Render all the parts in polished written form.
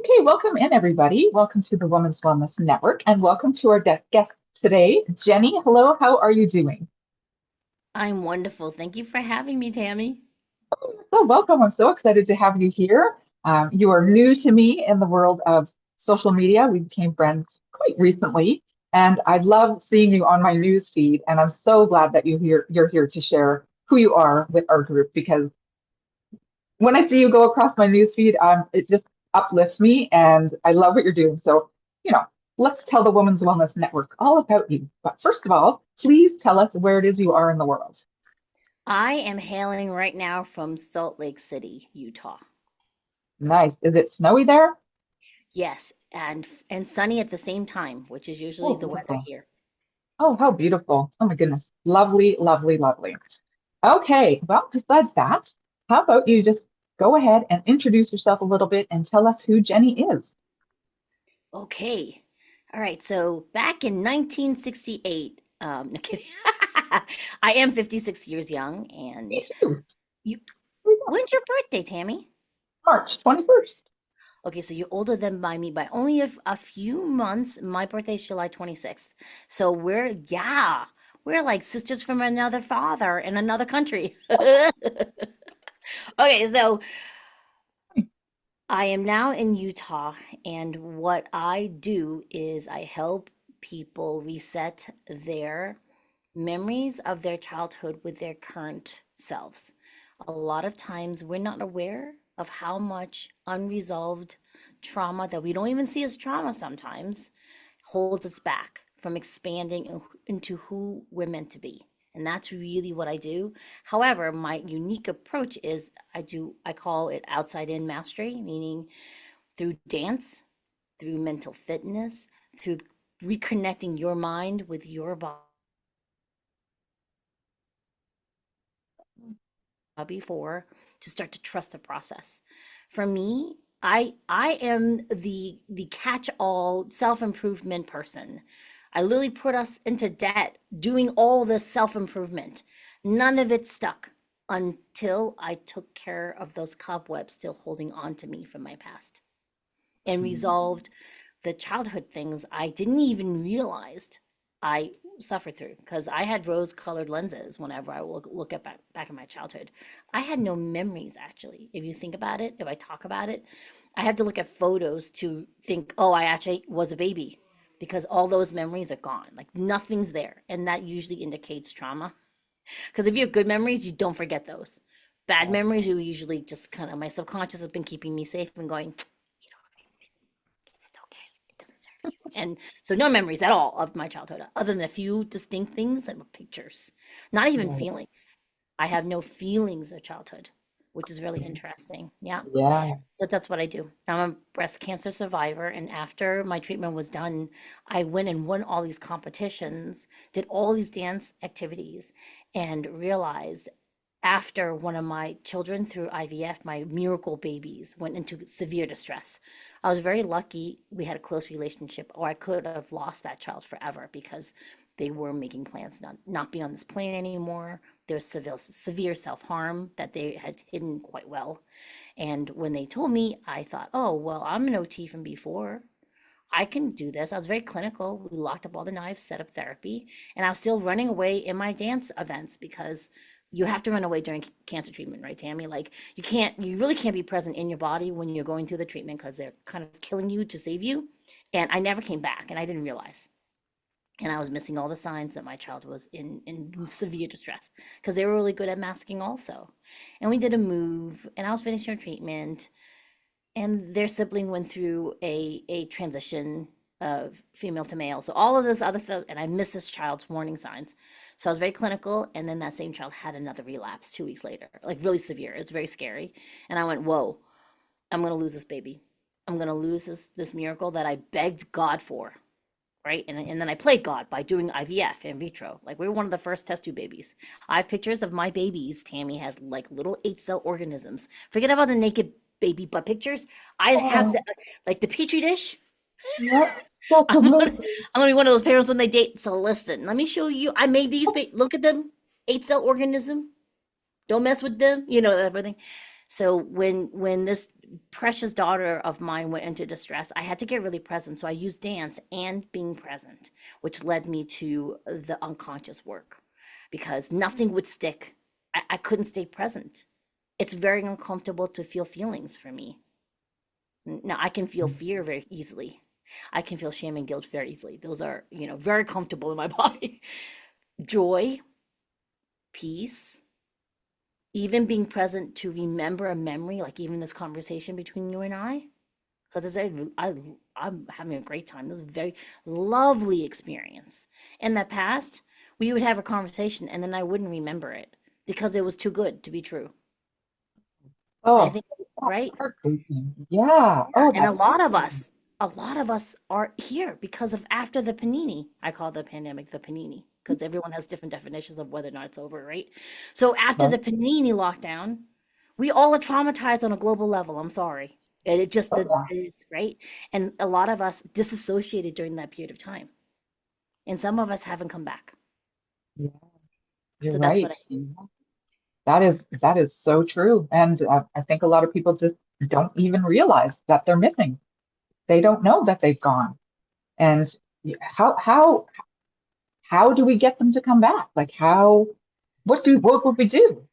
Okay, welcome in everybody. Welcome to the Women's Wellness Network and welcome to our guest today, Jenny. Hello, how are you doing? I'm wonderful. Thank you for having me, Tammy. So welcome. I'm so excited to have you here. You are new to me in the world of social media. We became friends quite recently, and I love seeing you on my news feed. And I'm so glad that you're here to share who you are with our group because when I see you go across my news feed, it just uplifts me and I love what you're doing. So, you know, let's tell the Women's Wellness Network all about you. But first of all, please tell us where it is you are in the world. I am hailing right now from Salt Lake City, Utah. Nice. Is it snowy there? Yes, and sunny at the same time, which is usually Oh, the weather beautiful. here. Oh, how beautiful. Oh my goodness. Lovely, lovely, lovely. Okay, well, besides that, how about you just go ahead and introduce yourself a little bit and tell us who Jenny is? Okay. All right. So back in 1968, no kidding. I am 56 years young, Me and too. you. Here we go. When's your birthday, Tammy? March 21st. Okay, so you're older than by me by only a few months. My birthday's July 26th. So we're like sisters from another father in another country. Okay, so I am now in Utah, and what I do is I help people reset their memories of their childhood with their current selves. A lot of times we're not aware of how much unresolved trauma that we don't even see as trauma sometimes holds us back from expanding into who we're meant to be. And that's really what I do. However, my unique approach is I call it outside in mastery, meaning through dance, through mental fitness, through reconnecting your mind with your body before to start to trust the process. For me, I am the catch-all self-improvement person. I literally put us into debt doing all this self-improvement. None of it stuck until I took care of those cobwebs still holding on to me from my past and resolved the childhood things I didn't even realize I suffered through because I had rose-colored lenses whenever I look at back at my childhood. I had no memories actually. If you think about it, if I talk about it, I have to look at photos to think, oh, I actually was a baby because all those memories are gone. Like nothing's there. And that usually indicates trauma. Because if you have good memories, you don't forget those. Bad memories, you usually just kind of, my subconscious has been keeping me safe and going, you know, it's okay. It doesn't serve you. And so no memories at all of my childhood, other than a few distinct things that were pictures, not even Right. feelings. I have no feelings of childhood, which is really interesting. Yeah. Yeah. So that's what I do. I'm a breast cancer survivor. And after my treatment was done, I went and won all these competitions, did all these dance activities, and realized after one of my children through IVF, my miracle babies went into severe distress. I was very lucky we had a close relationship, or I could have lost that child forever because they were making plans not be on this plane anymore. There was severe self-harm that they had hidden quite well. And when they told me, I thought, oh, well, I'm an OT from before. I can do this. I was very clinical. We locked up all the knives, set up therapy, and I was still running away in my dance events because you have to run away during cancer treatment, right, Tammy? Like you really can't be present in your body when you're going through the treatment because they're kind of killing you to save you. And I never came back, and I didn't realize. And I was missing all the signs that my child was in severe distress because they were really good at masking also. And we did a move, and I was finishing treatment, and their sibling went through a transition of female to male. So all of this other stuff, and I missed this child's warning signs. So I was very clinical, and then that same child had another relapse 2 weeks later, like really severe. It's very scary, and I went, "Whoa, I'm gonna lose this baby. I'm gonna lose this miracle that I begged God for." Right. And then I played God by doing IVF in vitro. Like we were one of the first test tube babies. I have pictures of my babies. Tammy has like little 8 cell organisms. Forget about the naked baby butt pictures. I have Oh, like the petri dish. yeah. That's I'm gonna, amazing. I'm gonna be one of those parents when they date. So listen, let me show you. I made these. Look at them. 8 cell organism. Don't mess with them. You know everything. So when this precious daughter of mine went into distress, I had to get really present. So I used dance and being present, which led me to the unconscious work because nothing would stick. I couldn't stay present. It's very uncomfortable to feel feelings for me. Now I can feel fear very easily. I can feel shame and guilt very easily. Those are, very comfortable in my body. Joy, peace, even being present to remember a memory, like even this conversation between you and I, because I'm having a great time. This is a very lovely experience. In the past, we would have a conversation and then I wouldn't remember it because it was too good to be true. And I Oh, think, that's right? heartbreaking. Yeah. Yeah, Oh, and that's heartbreaking. a lot of us are here because of after the panini. I call the pandemic the panini because everyone has different definitions of whether or not it's over, right? So after Right. the panini lockdown, we all are traumatized on a global level. I'm sorry. It just Oh, it yeah. is, right? And a lot of us disassociated during that period of time. And some of us haven't come back. Yeah, you're So that's what right. I Yeah. That is so true. And I think a lot of people just don't even realize that they're missing. They don't know that they've gone. And how do we get them to come back? Like what would we do?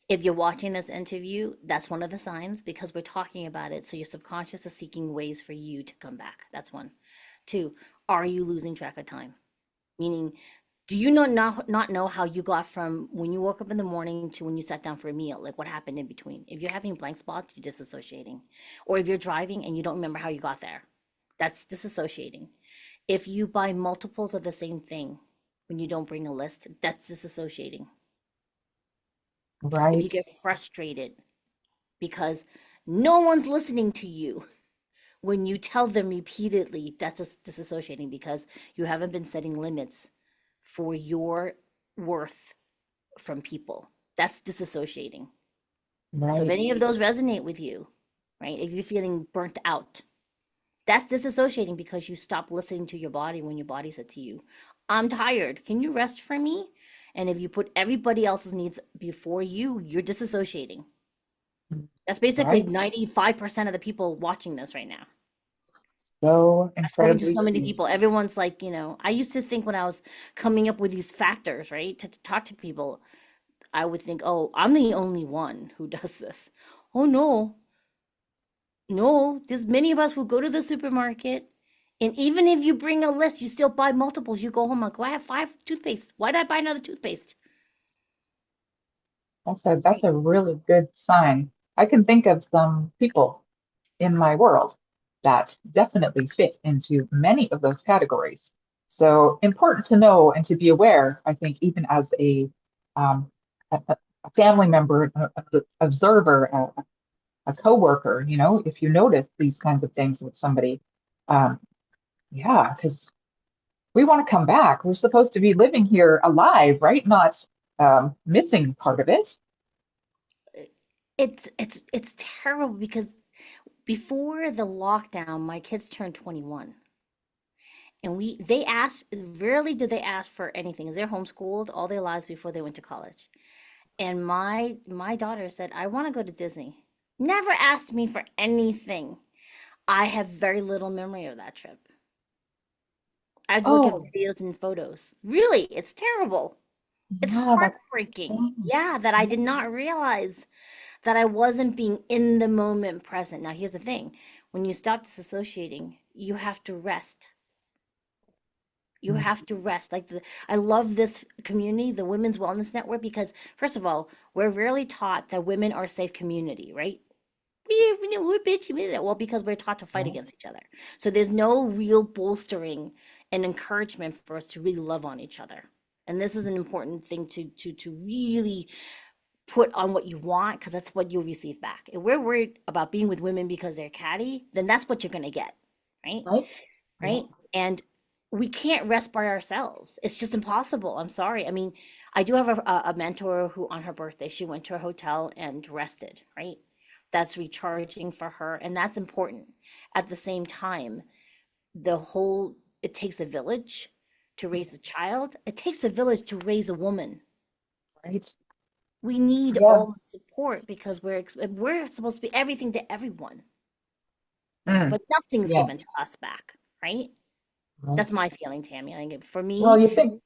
if you're watching this interview, that's one of the signs because we're talking about it. So your subconscious is seeking ways for you to come back. That's one. Two, are you losing track of time? Meaning, do you not know how you got from when you woke up in the morning to when you sat down for a meal? Like what happened in between? If you're having blank spots, you're disassociating. Or if you're driving and you don't remember how you got there, that's disassociating. If you buy multiples of the same thing when you don't bring a list, that's disassociating. If you Right. get frustrated because no one's listening to you when you tell them repeatedly, that's disassociating because you haven't been setting limits for your worth from people. That's disassociating. So if Right. any of those resonate with you, right? If you're feeling burnt out, that's disassociating because you stop listening to your body when your body said to you, I'm tired. Can you rest for me? And if you put everybody else's needs before you, you're disassociating. That's basically Right. 95% of the people watching this right now. So I've spoken to incredibly so many true. people. Everyone's like, I used to think when I was coming up with these factors, right, to talk to people, I would think, oh, I'm the only one who does this. Oh, no, no, there's many of us who go to the supermarket. And even if you bring a list, you still buy multiples. You go home like, well, I have 5 toothpaste. Why did I buy another toothpaste? That's a really good sign. I can think of some people in my world that definitely fit into many of those categories. So important to know and to be aware, I think, even as a family member, a observer, a coworker, if you notice these kinds of things with somebody, um, yeah, because we want to come back. We're supposed to be living here alive, right? Not missing part of it. It's terrible because before the lockdown, my kids turned 21. And they asked, rarely did they ask for anything. They're homeschooled all their lives before they went to college. And my daughter said, I want to go to Disney. Never asked me for anything. I have very little memory of that trip. I have to look at Oh, videos and photos. Really, it's terrible. It's yeah, that's heartbreaking. sad. Yeah, that I Yeah. did not realize that I wasn't being in the moment present. Now, here's the thing. When you stop disassociating, you have to rest. You Mm. have to rest. I love this community, the Women's Wellness Network, because first of all, we're rarely taught that women are a safe community, right? We're bitchy with it. Well, because we're taught to fight Right. against each other. So there's no real bolstering and encouragement for us to really love on each other. And this is an important thing to really put on what you want because that's what you'll receive back. If we're worried about being with women because they're catty, then that's what you're gonna get, right? Right. Yeah. Right? And we can't rest by ourselves. It's just impossible. I'm sorry. I mean, I do have a mentor who, on her birthday, she went to a hotel and rested, right? That's recharging for her, and that's important. At the same time, it takes a village to raise a child, it takes a village to raise a woman. Right. We need Yeah. all the support because we're supposed to be everything to everyone, Mm. but nothing's Yeah. given to us back, right? Right. That's my feeling, Tammy. I think for Well, me, you think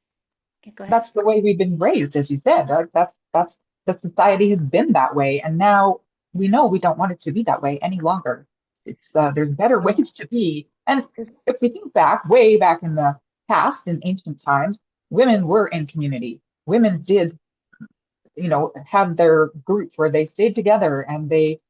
okay, go ahead. that's the way we've been raised, as you said. That's the society has been that way, and now we know we don't want it to be that way any longer. It's there's better ways to be. And 'Cause if we think back, way back in the past, in ancient times, women were in community. Women did, have their groups where they stayed together and they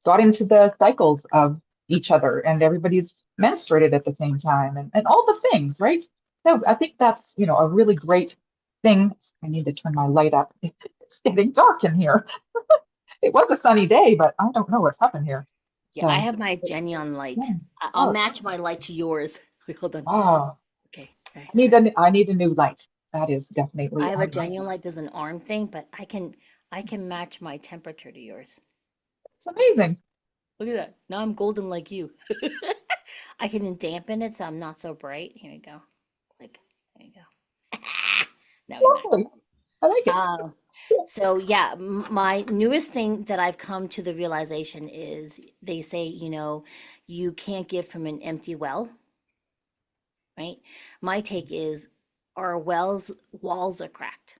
got into the cycles of each other and everybody's menstruated at the same time and all the things, right? So I think that's, a really great thing. I need to turn my light up. It's getting dark in here. It was a sunny day, but I don't know what's happened here. Yeah, I So have my it's Genion light. getting I'll dark. match my light to yours. Wait, hold on. Oh, Okay, okay, I need okay. a new light. That is I definitely have a on my. Genion light. There's an arm thing, but I can match my temperature to yours. It's amazing. Look at that. Now I'm golden like you. I can dampen it so I'm not so bright. Here we go. Like, there you go. Now we match. Lovely. I like it. Uh, so yeah, my newest thing that I've come to the realization is they say, you can't give from an empty well, right? My take is our wells walls are cracked.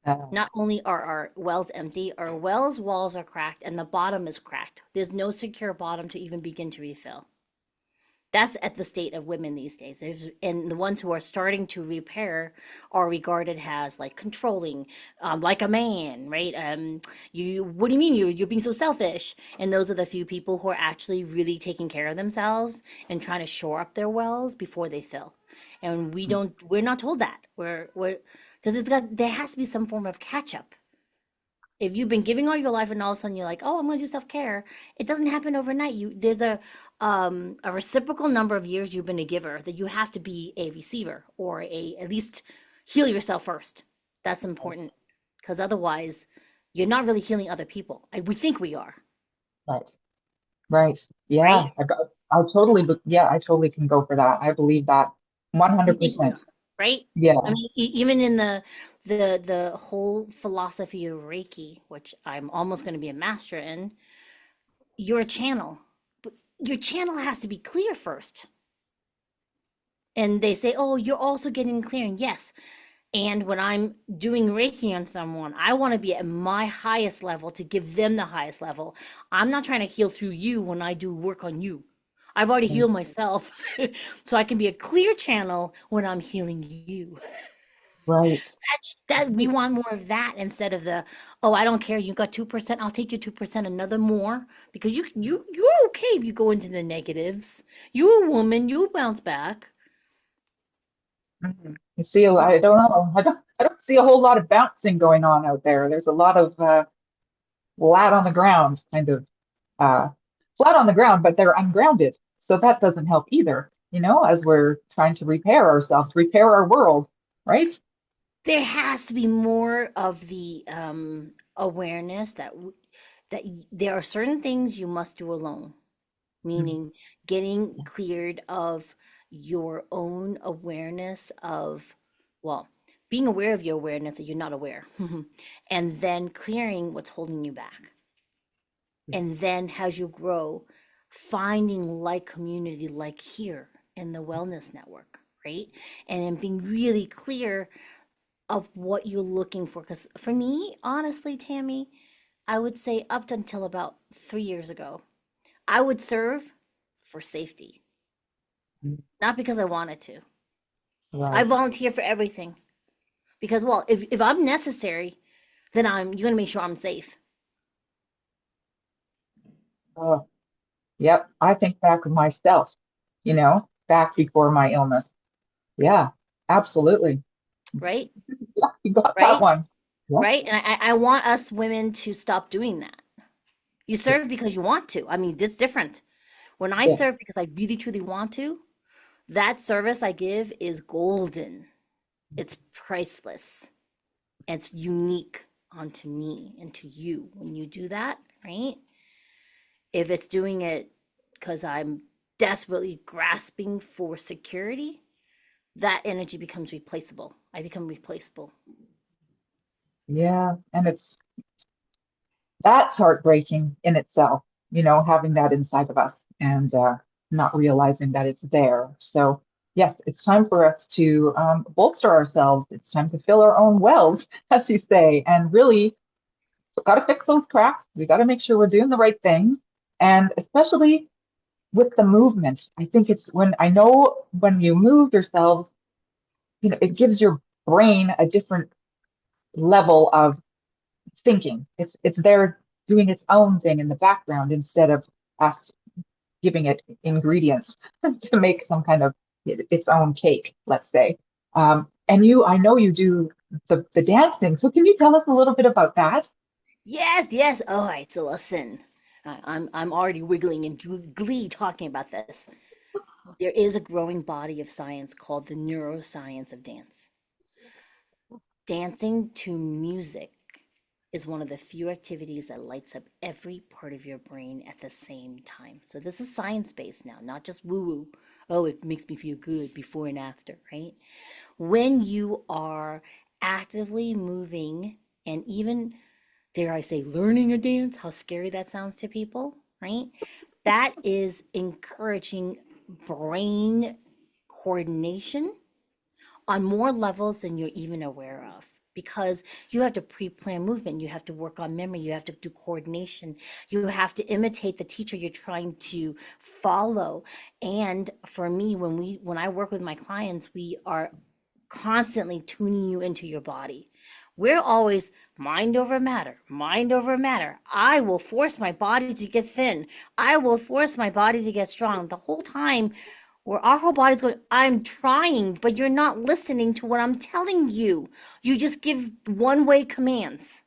Uh, Not only are our wells empty, our wells walls are cracked and the bottom is cracked. There's no secure bottom to even begin to refill. That's at the state of women these days. And the ones who are starting to repair are regarded as like controlling, like a man, right? What do you mean you're being so selfish? And those are the few people who are actually really taking care of themselves and trying to shore up their wells before they fill. And we're not told that. We're because there has to be some form of catch up. If you've been giving all your life and all of a sudden you're like, oh, I'm going to do self-care, it doesn't happen overnight. There's a reciprocal number of years you've been a giver that you have to be a receiver or at least heal yourself first. That's important because otherwise you're not really healing other people. We think we are, right. Right. right? Yeah. I totally can go for that. I believe that We think we are, 100%. right? I Yeah. mean, even in the whole philosophy of Reiki, which I'm almost going to be a master in, you're a channel, but your channel has to be clear first. And they say, oh, you're also getting clearing. Yes. And when I'm doing Reiki on someone, I want to be at my highest level to give them the highest level. I'm not trying to heal through you when I do work on you. I've already healed myself. So I can be a clear channel when I'm healing you. Right. That we Right. want more of that instead of the, oh, I don't care, you got 2%, I'll take your 2%, another more, because you're okay if you go into the negatives. You're a woman, you bounce back. Mhm. I don't know. I don't see a whole lot of bouncing going on out there. There's a lot of flat on the ground, kind of uh, flat on the ground, but they're ungrounded. So that doesn't help either, as we're trying to repair ourselves, repair our world, right? There has to be more of the awareness there are certain things you must do alone, Mhm. meaning getting cleared of your own awareness of, well, being aware of your awareness that you're not aware, and then clearing what's holding you back. And then as you grow, finding like community, like here in the Wellness Network, right? And then being really clear of what you're looking for. Because for me, honestly, Tammy, I would say up until about 3 years ago, I would serve for safety, not because I wanted to. I Right. volunteer for everything because, well, if I'm necessary, then you're gonna make sure I'm safe. Oh, yep. I think back of myself, back before my illness. Yeah, absolutely. Right? Yeah, you got that Right? one. Yep. Right? And I want us women to stop doing that. You serve because you want to. I mean, it's different. When I Yeah. serve because I really truly want to, that service I give is golden. It's priceless. It's unique onto me and to you when you do that, right? If it's doing it because I'm desperately grasping for security, that energy becomes replaceable. I become replaceable. Yeah. And that's heartbreaking in itself, having that inside of us and not realizing that it's there. So, yes, it's time for us to bolster ourselves. It's time to fill our own wells, as you say, and really got to fix those cracks. We got to make sure we're doing the right things. And especially with the movement, I think it's when I know when you move yourselves, it gives your brain a different level of thinking. It's there doing its own thing in the background instead of us giving it ingredients to make some kind of its own cake, let's say. And I know you do the dancing. So can you tell us a little bit about that? Yes, yes. All right, so listen. I'm already wiggling in glee talking about this. There is a growing body of science called the neuroscience of dance. Dancing to music is one of the few activities that lights up every part of your brain at the same time. So this is science based now, not just woo woo. Oh, it makes me feel good before and after, right? When you are actively moving and even, dare I say, learning a dance, how scary that sounds to people, right? That is encouraging brain coordination on more levels than you're even aware of, because you have to pre-plan movement, you have to work on memory, you have to do coordination, you have to imitate the teacher you're trying to follow. And for me, when I work with my clients, we are constantly tuning you into your body. We're always mind over matter, mind over matter. I will force my body to get thin. I will force my body to get strong. The whole time, where our whole body's going, I'm trying, but you're not listening to what I'm telling you. You just give one way commands.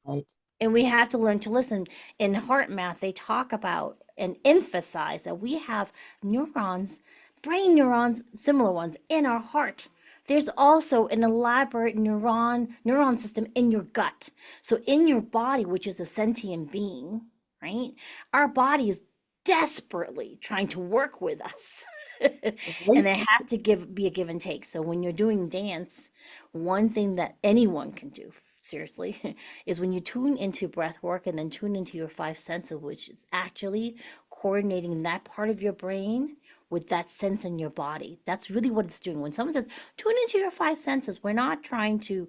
Right. And we have to learn to listen. In heart math, they talk about and emphasize that we have neurons, brain neurons, similar ones in our heart. There's also an elaborate neuron system in your gut. So in your body, which is a sentient being, right? Our body is desperately trying to work with us. And Right. there has to be a give and take. So when you're doing dance, one thing that anyone can do, seriously, is when you tune into breath work and then tune into your five senses, which is actually coordinating that part of your brain with that sense in your body. That's really what it's doing. When someone says tune into your five senses, we're not trying to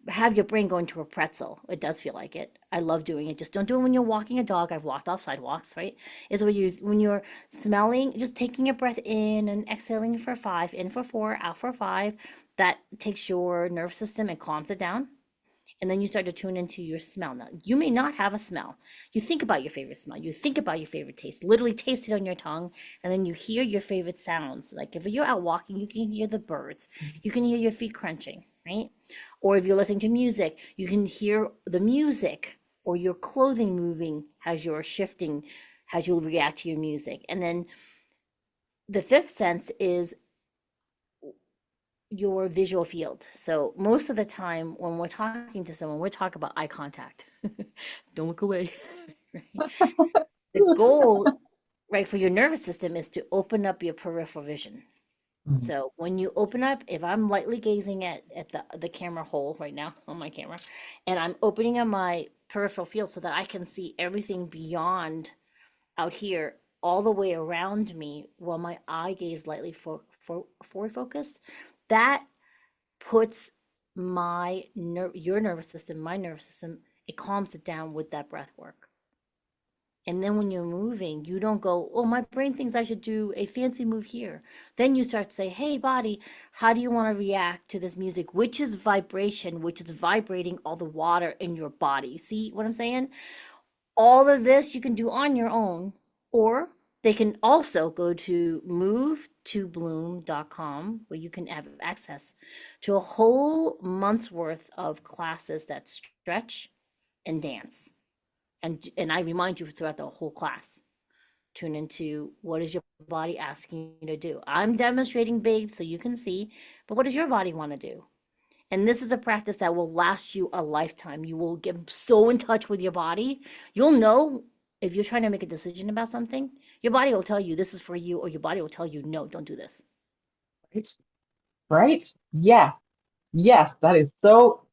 have your brain go into a pretzel. It does feel like it. I love doing it. Just don't do it when you're walking a dog. I've walked off sidewalks, right? Is when you're smelling, just taking a breath in and exhaling for five, in for four, out for five. That takes your nervous system and calms it down, and then you start to tune into your smell. Now, you may not have a smell. You think about your favorite smell. You think about your favorite taste. Literally taste it on your tongue, and then you hear your favorite sounds. Like if you're out walking, you can hear the birds. You can hear your feet crunching, right? Or if you're listening to music, you can hear the music or your clothing moving as you're shifting, as you react to your music. And then the fifth sense is your visual field. So most of the time when we're talking to someone, we're talking about eye contact. Don't look away. Right? The goal, right, for your nervous system is to open up your peripheral vision. Mhm. So when you open up, if I'm lightly gazing at the camera hole right now on my camera, and I'm opening up my peripheral field so that I can see everything beyond out here, all the way around me, while my eye gaze lightly forward focused, that puts your nervous system, my nervous system, it calms it down with that breath work. And then when you're moving, you don't go, oh, my brain thinks I should do a fancy move here. Then you start to say, hey, body, how do you want to react to this music? Which is vibration, which is vibrating all the water in your body. See what I'm saying? All of this you can do on your own, or they can also go to movetobloom.com, where you can have access to a whole month's worth of classes that stretch and dance. And I remind you throughout the whole class, tune into what is your body asking you to do. I'm demonstrating, babe, so you can see, but what does your body want to do? And this is a practice that will last you a lifetime. You will get so in touch with your body. You'll know if you're trying to make a decision about something, your body will tell you this is for you, or your body will tell you, no, don't do this. Right. Right. Yes. Yes. That is so.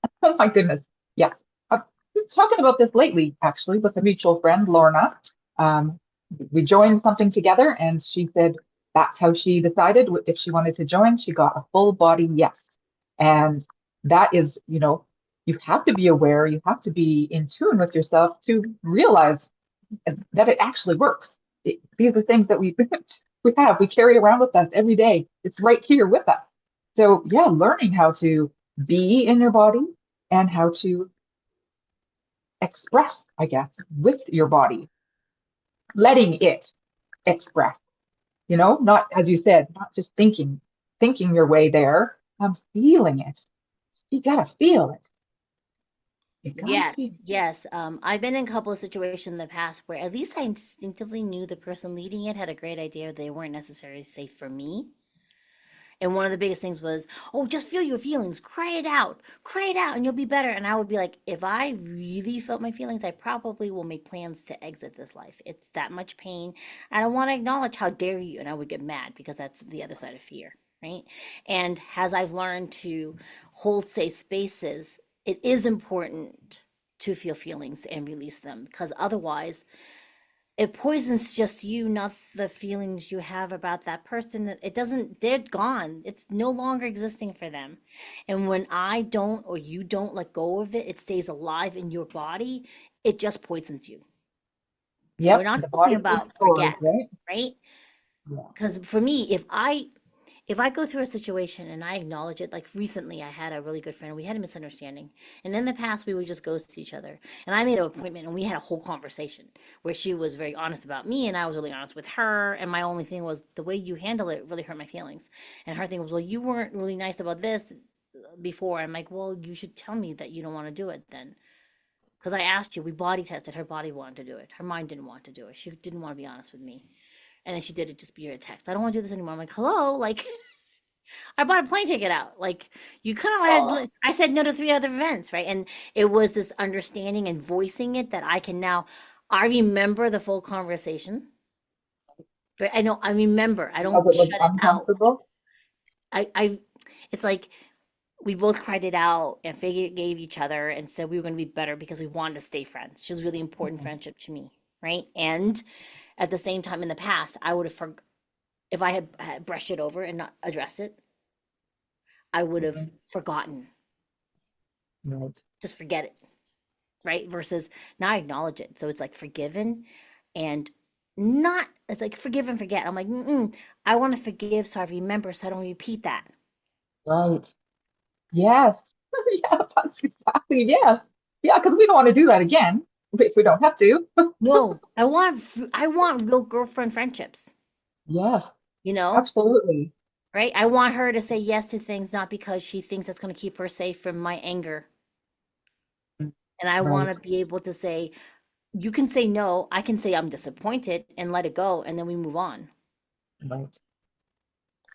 Oh my goodness. Yes. I've been talking about this lately, actually, with a mutual friend, Lorna. Um, we joined something together, and she said that's how she decided if she wanted to join. She got a full body yes. And that is, you have to be aware, you have to be in tune with yourself to realize that it actually works. These are things that we we carry around with us every day. It's right here with us. So yeah, learning how to be in your body and how to express, I guess, with your body, letting it express, not, as you said, not just thinking your way there. I'm feeling it. You gotta feel it. You gotta feel Yes, yes. I've been in a couple of situations in the past where at least I instinctively knew the person leading it had a great idea. They weren't necessarily safe for me. And one of the biggest things was, oh, just feel your feelings, cry it out, and you'll be better. And I would be like, if I really felt my feelings, I probably will make plans to exit this life. It's that much pain. I don't want to acknowledge how dare you. And I would get mad because that's the other side of fear, right? And as I've learned to hold safe spaces, it is important to feel feelings and release them because otherwise, it poisons just you, not the feelings you have about that person. It doesn't, they're gone. It's no longer existing for them. And when I don't or you don't let go of it, it stays alive in your body. It just poisons you. And we're Yep, not the talking body keeps about scores, forget, right? right? Yeah. Because for me, if I go through a situation and I acknowledge it, like recently I had a really good friend, we had a misunderstanding. And in the past we would just ghost each other. And I made an appointment and we had a whole conversation where she was very honest about me and I was really honest with her. And my only thing was the way you handle it really hurt my feelings. And her thing was, well, you weren't really nice about this before. I'm like, well, you should tell me that you don't want to do it then. Because I asked you, we body tested. Her body wanted to do it. Her mind didn't want to do it. She didn't want to be honest with me. And then she did it just via text. I don't want to do this anymore. I'm like, hello, like I bought a plane ticket out. Like you kind of Oh, had, I said no to three other events, right? And it was this understanding and voicing it that I can now, I remember the full conversation. Right? I know, I remember. I because don't it was shut it out. uncomfortable. I, it's like we both cried it out and gave each other and said we were going to be better because we wanted to stay friends. She was really important Mhm, friendship to me, right? And at the same time, in the past, I would have if I had brushed it over and not addressed it, I would have mhm. forgotten. Right. Just forget it, right? Versus now I acknowledge it. So it's like forgiven and not, it's like forgive and forget. I'm like, mm-mm, I want to forgive so I remember so I don't repeat that. Right. Yes. Yeah, that's exactly, yes. Yeah, because we don't want to do that again if we don't have to. No, I want real girlfriend friendships, Yes, you know, absolutely. right? I want her to say yes to things not because she thinks that's going to keep her safe from my anger. And I want Right, to be able to say, you can say no, I can say I'm disappointed and let it go, and then we move on, right.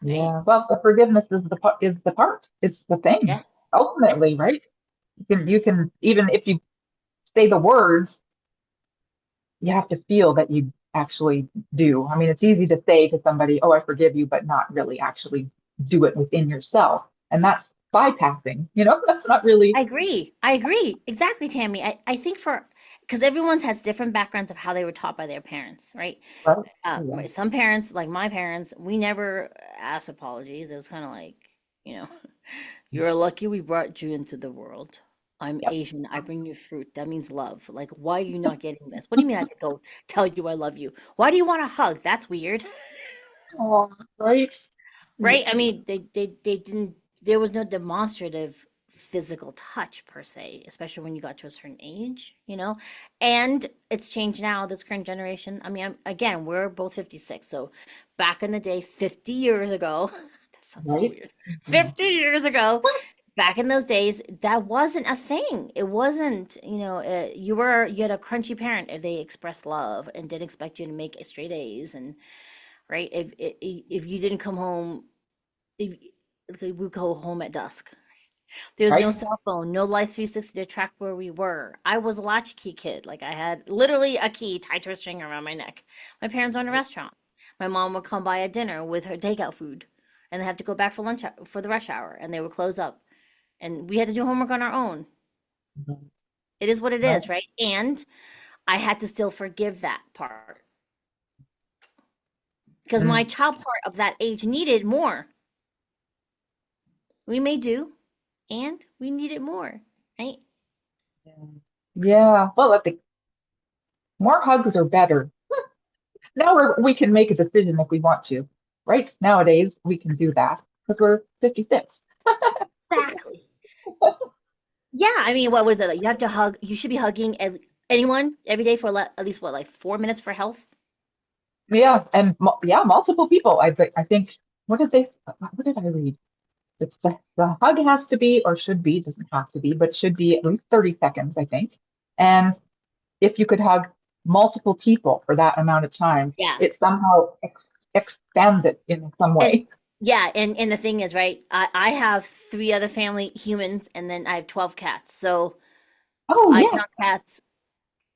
right? Yeah. Well, the forgiveness is the part. It's the thing. Yeah. Yeah. Ultimately, right? You can even if you say the words, you have to feel that you actually do. I mean, it's easy to say to somebody, "Oh, I forgive you," but not really actually do it within yourself. And that's bypassing, that's not really I agree. I agree. Exactly, Tammy. I think because everyone has different backgrounds of how they were taught by their parents, right? right. Yeah. Some parents, like my parents, we never asked apologies. It was kind of like, you know, you're lucky we brought you into the world. I'm Yep. Asian. I bring you fruit. That means love. Like, why are you not getting this? What do you mean I have to go tell you I love you? Why do you want a hug? That's weird. Oh, right. Right? I Yeah. mean, they didn't, there was no demonstrative physical touch per se, especially when you got to a certain age, you know? And it's changed now, this current generation. I mean, again, we're both 56. So back in the day, 50 years ago, that sounds so Right. weird. Mhm. 50 years ago, back in those days, that wasn't a thing. It wasn't, you had a crunchy parent if they expressed love and didn't expect you to make straight A's and right? If you didn't come home, if we go home at dusk. There's no Right. cell phone, no Life 360 to track where we were. I was a latchkey kid. Like I had literally a key tied to a string around my neck. My parents owned a restaurant. My mom would come by at dinner with her takeout food, and they have to go back for lunch for the rush hour, and they would close up. And we had to do homework on our own. Mhm. It is what it Right. is, right? And I had to still forgive that part because my Mm. child part of that age needed more. We may do, and we needed more, right? Yeah. Yeah. Well, I think more hugs are better. Now we can make a decision if we want to, right? Nowadays, we can do that because we're 56. Exactly. Yeah, I mean, what was it? Like, you have to hug. You should be hugging anyone every day for at least what, like 4 minutes for health. Yeah, and yeah, multiple people. I think what did what did I read? The hug has to be or should be, doesn't have to be, but should be at least 30 seconds, I think. And if you could hug multiple people for that amount of time, Yeah, it somehow expands it in some and way. yeah, and the thing is, right? I have three other family humans, and then I have 12 cats. So Oh, I yes. count cats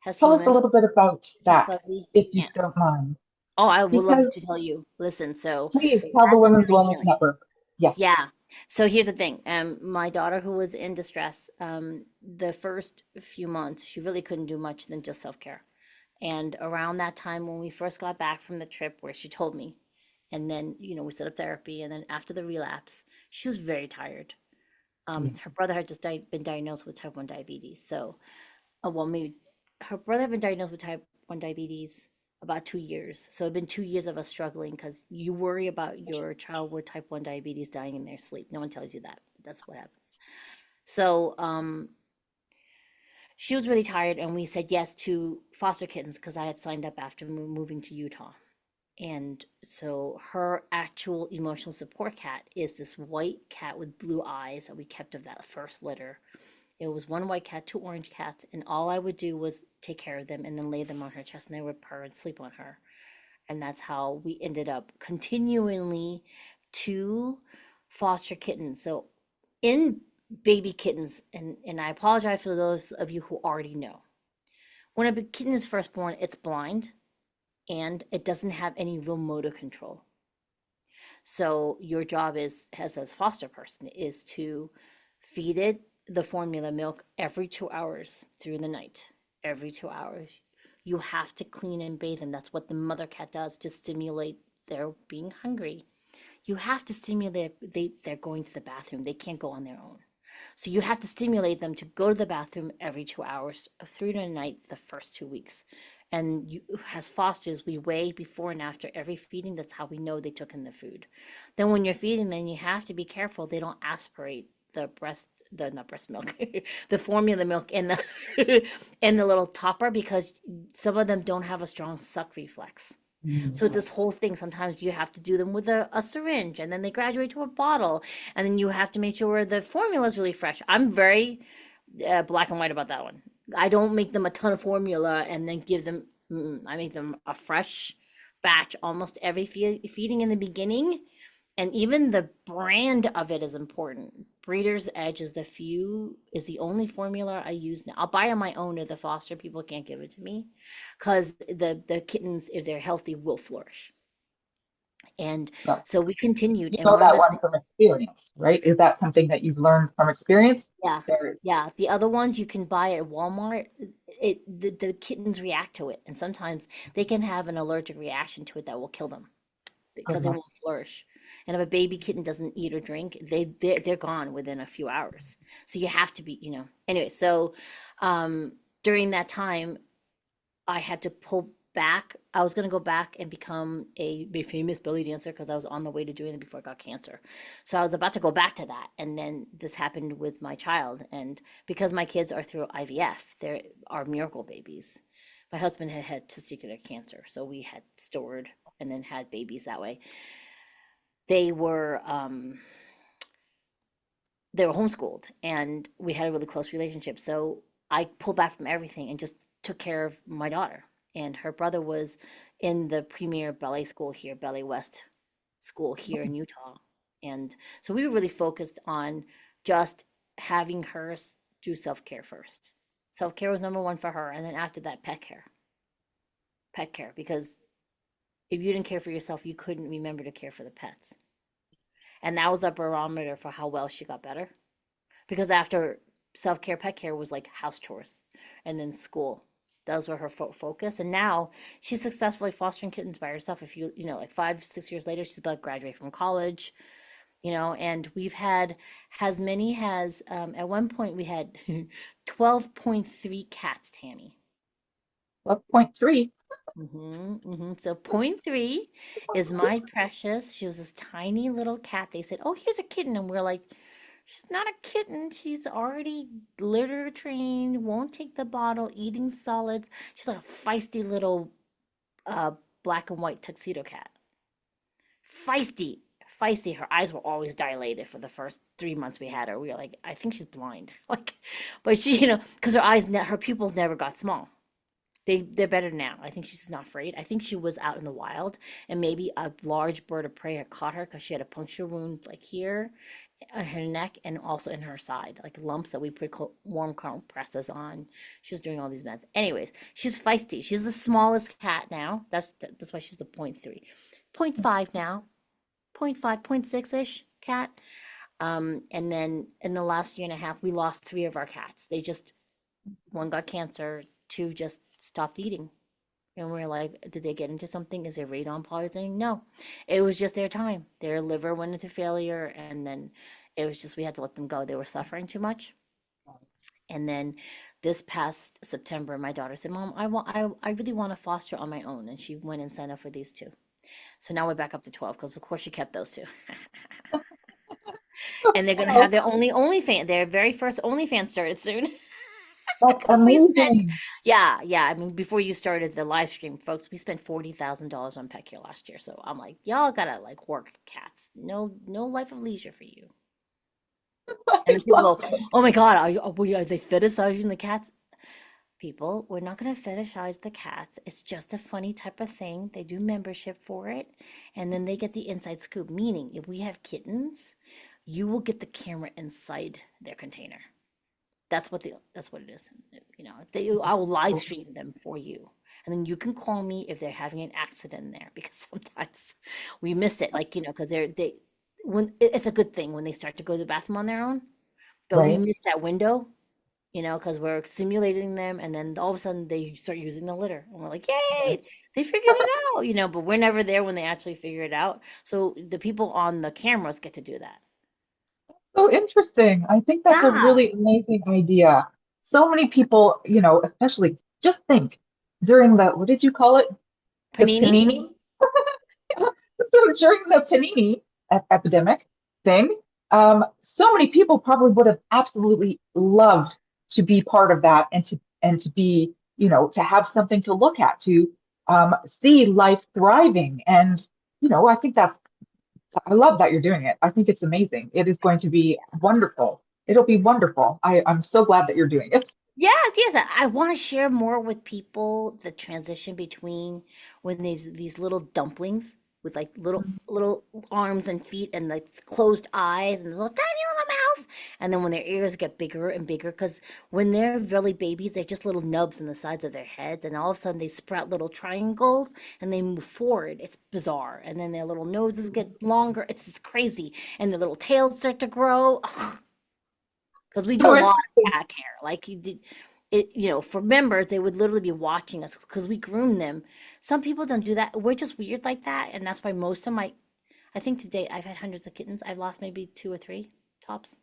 as Tell us a human, little bit about which is that, fuzzy. if you Yeah. don't mind. Oh, I would love Because to tell you. Listen, so please tell the cats are Women's really Wellness healing. Network. Yes. Yeah. So here's the thing. My daughter who was in distress, the first few months, she really couldn't do much than just self-care. And around that time when we first got back from the trip where she told me, and then, we set up therapy, and then after the relapse, she was very tired. Yeah. Her brother had just been diagnosed with type 1 diabetes. So, well, maybe her brother had been diagnosed with type 1 diabetes about 2 years. So it'd been 2 years of us struggling because you worry about your child with type 1 diabetes dying in their sleep. No one tells you that. But that's what happens. So she was really tired, and we said yes to foster kittens because I had signed up after moving to Utah. And so her actual emotional support cat is this white cat with blue eyes that we kept of that first litter. It was one white cat, two orange cats, and all I would do was take care of them and then lay them on her chest, and they would purr and sleep on her. And that's how we ended up continually to foster kittens. So in baby kittens, and I apologize for those of you who already know. When a kitten is first born, it's blind and it doesn't have any real motor control. So your job is, as a foster person, is to feed it the formula milk every 2 hours through the night. Every 2 hours. You have to clean and bathe them. That's what the mother cat does to stimulate their being hungry. You have to stimulate they're going to the bathroom. They can't go on their own. So you have to stimulate them to go to the bathroom every 2 hours through the night the first 2 weeks. And you, as fosters, we weigh before and after every feeding. That's how we know they took in the food. Then when you're feeding them, you have to be careful they don't aspirate the not breast milk, the formula milk in the in the little topper because some of them don't have a strong suck reflex. Mm. So this whole thing, sometimes you have to do them with a syringe, and then they graduate to a bottle, and then you have to make sure the formula is really fresh. I'm very black and white about that one. I don't make them a ton of formula and then give them. I make them a fresh batch almost every feeding in the beginning, and even the brand of it is important. Breeder's Edge is the only formula I use now. I'll buy on my own if the foster people can't give it to me, because the kittens, if they're healthy, will flourish. And No, so we continued, you and know one of that the one from experience, right? Is that something that you've learned from experience? yeah, There. yeah, the other ones you can buy at Walmart. The kittens react to it, and sometimes they can have an allergic reaction to it that will kill them Oh because they my. won't flourish. And if a baby kitten doesn't eat or drink, they're gone within a few hours. So you have to be, anyway. So um, during that time, I had to pull back. I was going to go back and become a famous belly dancer because I was on the way to doing it before I got cancer. So I was about to go back to that. And then this happened with my child. And because my kids are through IVF, they are miracle babies. My husband had testicular cancer. So we had stored and then had babies that way. They were um, they were homeschooled and we had a really close relationship. So I pulled back from everything and just took care of my daughter. And her brother was in the premier ballet school here, Ballet West school here in Utah. And so we were really focused on just having her do self care first. Self care was number one for her. And then after that, pet care. Pet care. Because if you didn't care for yourself, you couldn't remember to care for the pets. And that was a barometer for how well she got better because after self-care, pet care was like house chores and then school. Those were her focus. And now she's successfully fostering kittens by herself. If you, like 5, 6 years later, she's about to graduate from college, and we've had as many has, at one point we had 12.3 cats, Tammy. 12.3. So point three is my precious. She was this tiny little cat. They said, "Oh, here's a kitten," and we're like, "She's not a kitten. She's already litter trained. Won't take the bottle. Eating solids. She's like a feisty little uh black and white tuxedo cat. Feisty, feisty. Her eyes were always dilated for the first 3 months we had her. We were like, I think she's blind. Like, but she, because her pupils never got small. They're better now. I think she's just not afraid. I think she was out in the wild and maybe a large bird of prey had caught her because she had a puncture wound like here on her neck and also in her side, like lumps that we put warm compresses on. She was doing all these meds. Anyways, she's feisty. She's the smallest cat now. That's why she's the point 0.3. Point 0.5 now. Point 0.5, point 0.6-ish cat. And then in the last year and a half, we lost 3 of our cats. One got cancer, 2 just stopped eating. And we're like, did they get into something? Is it radon poisoning? No, it was just their time. Their liver went into failure, and then it was just we had to let them go. They were suffering too much. And then this past September, my daughter said, "Mom, I really want to foster on my own," and she went and signed up for these 2. So now we're back up to 12 because of course she kept those 2. And they're gonna Oh, have their OnlyFans. Their very first OnlyFans started soon. that's Because we spent, amazing. yeah, yeah. I mean, before you started the live stream, folks, we spent $40,000 on pet care last year. So I'm like, y'all gotta like work cats. No, no life of leisure for you. And I then people love go, it. "Oh my God, are they fetishizing the cats?" People, we're not gonna fetishize the cats. It's just a funny type of thing. They do membership for it, and then they get the inside scoop. Meaning, if we have kittens, you will get the camera inside their container. That's what it is. I will live stream them for you. And then you can call me if they're having an accident in there because sometimes we miss it. Like, because it's a good thing when they start to go to the bathroom on their own, but we Right. miss that window, because we're simulating them and then all of a sudden they start using the litter. And we're like, Right. yay, they figured it out, but we're never there when they actually figure it out. So the people on the cameras get to do that. So interesting. I think that's a Yeah. really amazing idea. So many people, especially just think during the, what did you call it? The Panini? panini? So during the panini epidemic thing, so many people probably would have absolutely loved to be part of that and to be, to have something to look at, to see life thriving. And, I think I love that you're doing it. I think it's amazing. It is going to be wonderful. It'll be wonderful. I'm so glad that you're doing it. Yes, yes. I want to share more with people the transition between when these little dumplings with like little arms and feet and like closed eyes and little tiny little mouth, and then when their ears get bigger and bigger, because when they're really babies, they're just little nubs in the sides of their heads, and all of a sudden they sprout little triangles and they move forward. It's bizarre, and then their little noses get longer. It's just crazy, and their little tails start to grow. Because we do a So lot of interesting. cat care. Like you did it, for members, they would literally be watching us because we groom them. Some people don't do that. We're just weird like that, and that's why most of I think to date, I've had hundreds of kittens. I've lost maybe 2 or 3 tops.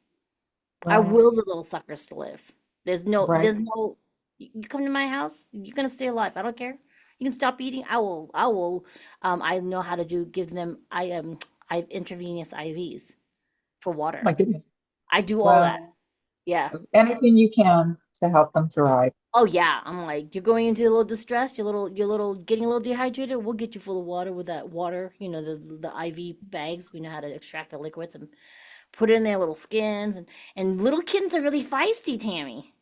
I Wow. will the little suckers to live. Right. You come to my house, you're gonna stay alive. I don't care. You can stop eating. I will. I know how to give them. I have intravenous IVs for Oh water. my goodness. I do all that. Wow. Yeah. Anything you can to help them thrive. Oh yeah, I'm like, you're going into a little distress, you're getting a little dehydrated. We'll get you full of water with that water, the IV bags. We know how to extract the liquids and put it in their little skins. And little kittens are really feisty, Tammy.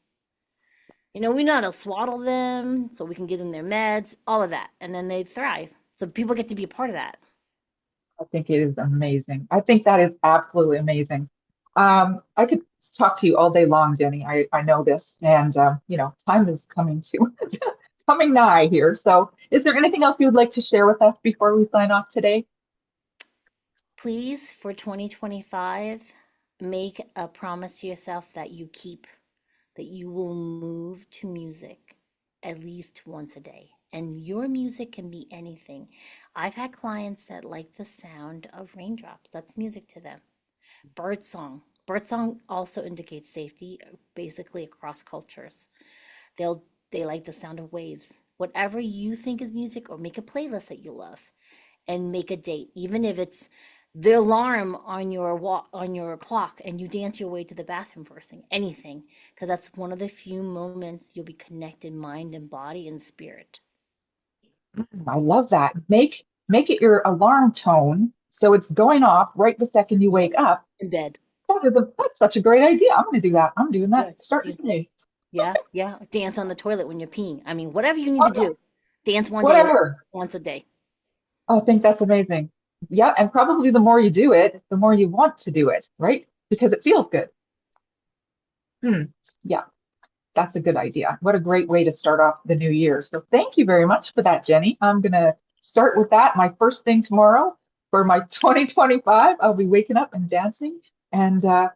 We know how to swaddle them so we can give them their meds, all of that, and then they thrive. So people get to be a part of that. I think it is amazing. I think that is absolutely amazing. I could talk to you all day long, Jenny. I know this, and time is coming to coming nigh here. So, is there anything else you would like to share with us before we sign off today? Please, for 2025. Make a promise to yourself that you keep, that you will move to music at least once a day. And your music can be anything. I've had clients that like the sound of raindrops. That's music to them. Birdsong. Birdsong also indicates safety, basically across cultures. They'll they like the sound of waves. Whatever you think is music, or make a playlist that you love and make a date, even if it's the alarm on your on your clock and you dance your way to the bathroom first thing, anything, because that's one of the few moments you'll be connected mind and body and spirit. I love that. Make it your alarm tone so it's going off right the second you wake up. In bed. That's such a great idea. I'm going to do that. I'm doing that Yeah. starting Dance. today. Yeah, yeah. Dance on the toilet when you're peeing. I mean, whatever you need Oh, to yeah, do. Dance one day, whatever. once a day. I think that's amazing. Yeah, and probably the more you do it, the more you want to do it, right? Because it feels good. Hmm. Yeah. That's a good idea. What a great way to start off the new year. So thank you very much for that, Jenny. I'm going to start with that. My first thing tomorrow for my 2025, I'll be waking up and dancing. And well,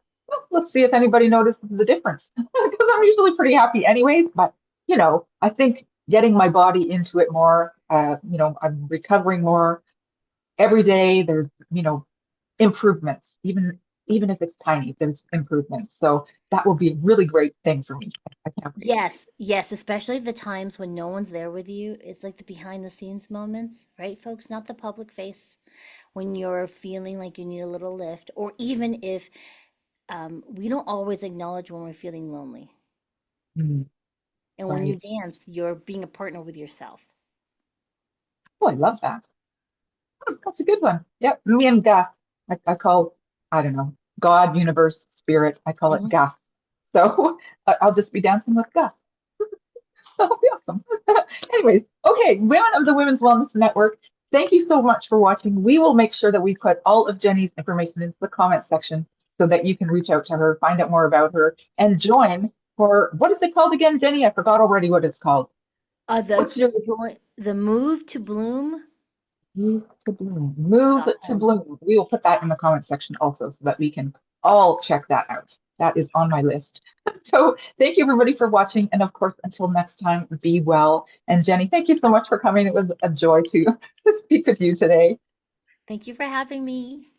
let's see if anybody notices the difference because I'm usually pretty happy anyways. But, I think getting my body into it more, I'm recovering more every day. There's, improvements, even if it's tiny, there's improvements. So that will be a really great thing for me. I can't wait. Yes, yes, especially the times when no one's there with you. It's like the behind the scenes moments, right, folks? Not the public face. When you're feeling like you need a little lift, or even if we don't always acknowledge when we're feeling lonely. Mm, And when you right. dance, you're being a partner with yourself. Oh, I love that. That's a good one. Yep. Me and Gus. I call, I don't know, God, universe, spirit. I call it Mhm. Gus. So I'll just be dancing with Gus. That'll be awesome. Anyways, okay, women of the Women's Wellness Network, thank you so much for watching. We will make sure that we put all of Jenny's information into the comment section so that you can reach out to her, find out more about her, and join for what is it called again, Jenny? I forgot already what it's called. The What's your the move to bloom. Move to Bloom? Move to .com. Bloom. We will put that in the comment section also so that we can all check that out. That is on my list. So thank you everybody for watching. And of course, until next time, be well. And Jenny, thank you so much for coming. It was a joy to speak with you today. Thank you for having me.